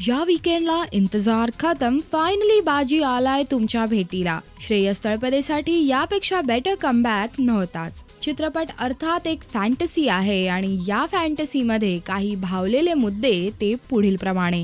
या वीकेंडला इंतजार खतम, फायनली बाजी आलाय तुमच्या भेटीला. श्रेयस तळपदेसाठी यापेक्षा बेटर कमबॅक नव्हताच. चित्रपट अर्थात एक फॅन्टसी आहे आणि या फॅन्टसीमध्ये काही भावलेले मुद्दे ते पुढील प्रमाणे.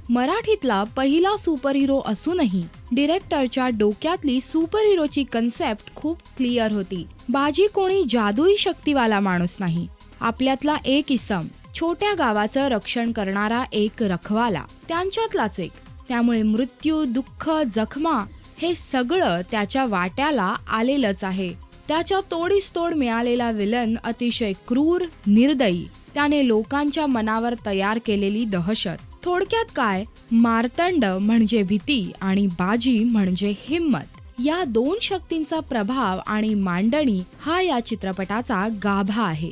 मराठीतला पहिला सुपर हिरो असूनही डिरेक्टरच्या डोक्यातली सुपर हिरोची कन्सेप्ट खूप क्लिअर होती. बाजी कोणी जादुई शक्तीवाला माणूस नाही, आपल्यातला एक इसम, छोट्या गावाचं रक्षण करणारा एक रखवाला, त्यांच्यातलाच एक. त्यामुळे मृत्यू, दुःख, जखमा हे सगळं त्याच्या वाट्याला आलेलंच आहे. त्याच्या तोडीस तोड मिळालेला विलन अतिशय क्रूर, निर्दयी, त्याने लोकांच्या मनावर तयार केलेली दहशत. थोडक्यात काय, मार्तंड म्हणजे भीती आणि बाजी म्हणजे हिम्मत. या दोन शक्तींचा प्रभाव आणि मांडणी हा या चित्रपटाचा गाभा आहे.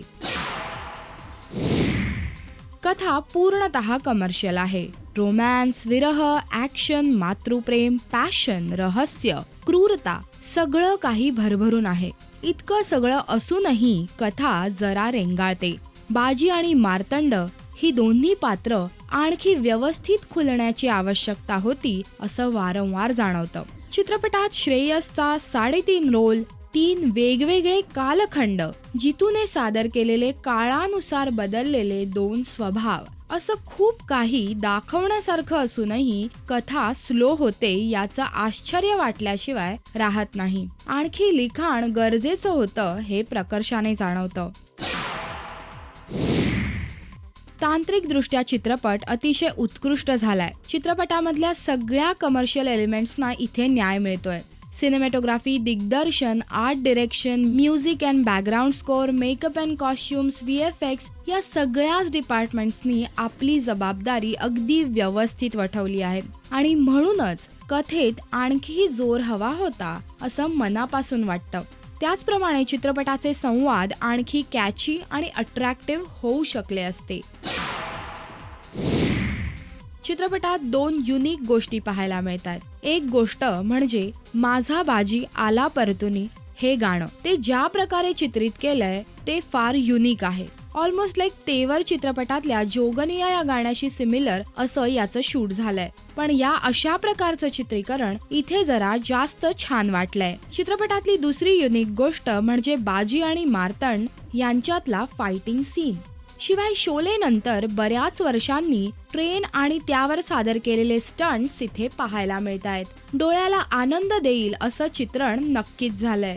कथा पूर्णतः कमर्शियल आहे. रोमॅन्स, विरह, ॲक्शन, मातृप्रेम, पॅशन, रहस्य, क्रूरता सगळं काही भरभरून आहे. इतकं सगळं असूनही कथा जरा रेंगाळते. बाजी आणि मार्तंड ही दोन्ही पात्र आणखी व्यवस्थित खुलण्याची आवश्यकता होती असं वारंवार जाणवतं. चित्रपटात श्रेयसचा 3.5 रोल, 3 वेगवेगळे कालखंड, जितूने सादर केलेले काळानुसार बदललेले 2 स्वभाव, असं खूप काही दाखवण्यासारखं असूनही कथा स्लो होते याचं आश्चर्य वाटल्याशिवाय राहत नाही. आणखी लिखाण गरजेचं होतं हे प्रकर्षाने जाणवतं. तांत्रिक दृष्ट्या चित्रपट अतिशय उत्कृष्ट झालाय. चित्रपटामधल्या सगळ्या कमर्शियल एलिमेंट्सना इथे न्याय मिळतोय. सिनेमॅटोग्राफी, दिग्दर्शन, art direction, music and background score, makeup and costumes, VFX या सगळ्याच डिपार्टमेंट्सनी आपली जबाबदारी अगदी व्यवस्थित वठवली आहे. आणि म्हणूनच कथेत आणखी जोर हवा होता असं मनापासून वाटतं. त्याचप्रमाणे चित्रपटाचे संवाद आणखी कॅची आणि अट्रॅक्टिव्ह होऊ शकले असते. चित्रपटात 2 युनिक गोष्टी पाहायला मिळतात. एक गोष्ट म्हणजे माझा बाजी आला परतुनी हे गाणं. ते ज्या प्रकारे चित्रित केलंय ते फार युनिक आहे. ऑलमोस्ट लाईक तेवर चित्रपटातल्या जोगनिया या गाण्याशी सिमिलर असं याचं शूट झालंय. पण या अशा प्रकारचं चित्रीकरण इथे जरा जास्त छान वाटलंय. चित्रपटातली दुसरी युनिक गोष्ट म्हणजे बाजी आणि मार्तंड यांच्यातला फायटिंग सीन. शिवाय शोले नंतर बऱ्याच वर्षांनी ट्रेन आणि त्यावर सादर केलेले स्टंट्स इथे पाहायला मिळत आहेत. डोळ्याला आनंद देईल असं चित्रण नक्कीच झालंय.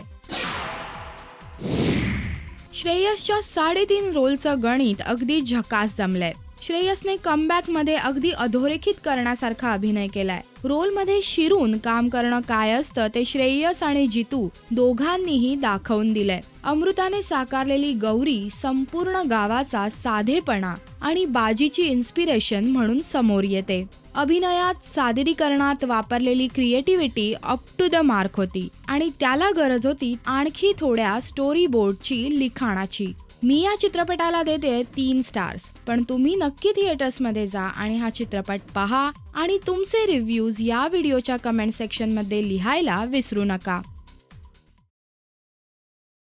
श्रेयसच्या 3.5 रोलचं गणित अगदी झकास जमलंय. श्रेयसने कमबॅक मध्ये अगदी अधोरेखित करण्यासारखा अभिनय केलाय. रोलमध्ये शिरून काम करणं काय असतं ते श्रेयस आणि जितू दोघांनीही दाखवून दिलंय. अमृताने साकारलेली गौरी संपूर्ण गावाचा साधेपणा आणि बाजीची इन्स्पिरेशन म्हणून समोर येते. अभिनयात, सादरीकरणात वापरलेली creativity up to the mark होती आणि त्याला गरज होती आणखी थोड्या स्टोरी बोर्डची, लिखाणाची. मी या चित्रपटाला देते 3 स्टार्स. पण तुम्ही नक्की थिएटर्समध्ये जा आणि हा चित्रपट पहा आणि तुमचे रिव्ह्यूज या व्हिडिओच्या कमेंट सेक्शनमध्ये लिहायला विसरू नका.